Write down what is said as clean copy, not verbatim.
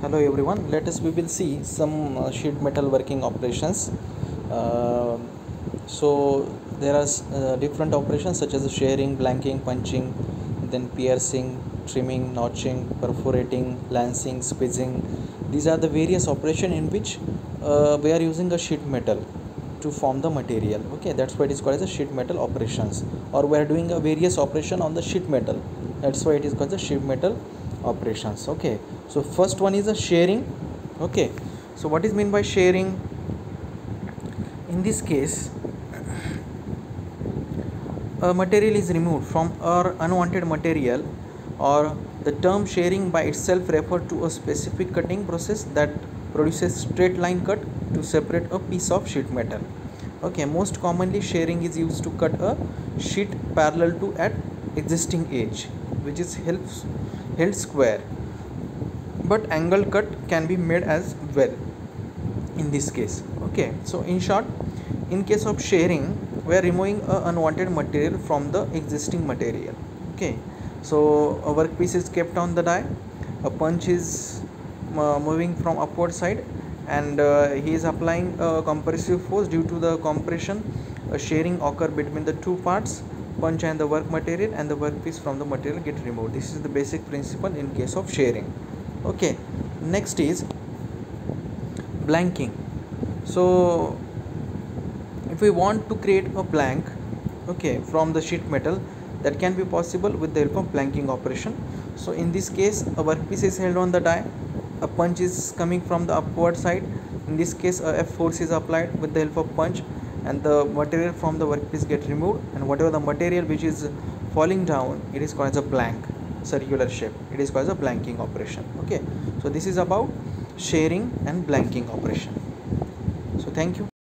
Hello everyone. Let us we will see some sheet metal working operations. Uh, so there are different operations such as shearing, blanking, punching, then piercing, trimming, notching, perforating, lancing, squeezing. These are the various operations in which we are using a sheet metal to form the material. Okay, that's why it is called as a sheet metal operations, or we are doing a various operation on the sheet metal. That's why it is called the sheet metal operations. Okay, so first one is a shearing. Okay, so what is meant by shearing? In this case, a material is removed from our unwanted material, or the term shearing by itself refers to a specific cutting process that produces straight line cut to separate a piece of sheet metal. Okay, most commonly shearing is used to cut a sheet parallel to an existing edge, which is held square, but angle cut can be made as well in this case. Okay, so in short, in case of shearing, we are removing a unwanted material from the existing material. Okay, so a workpiece is kept on the die, a punch is moving from upward side, and he is applying a compressive force. Due to the compression, a shearing occur between the two parts, punch and the work material, and the workpiece from the material get removed. This is the basic principle in case of shearing. Okay, next is blanking. So if we want to create a blank, okay, from the sheet metal, that can be possible with the help of blanking operation. So in this case, a workpiece is held on the die, a punch is coming from the upward side. In this case, a F force is applied with the help of punch, and the material from the workpiece get removed, and whatever the material which is falling down, it is called as a blank circular shape. It is called as a blanking operation. Okay, so this is about shearing and blanking operation. So thank you.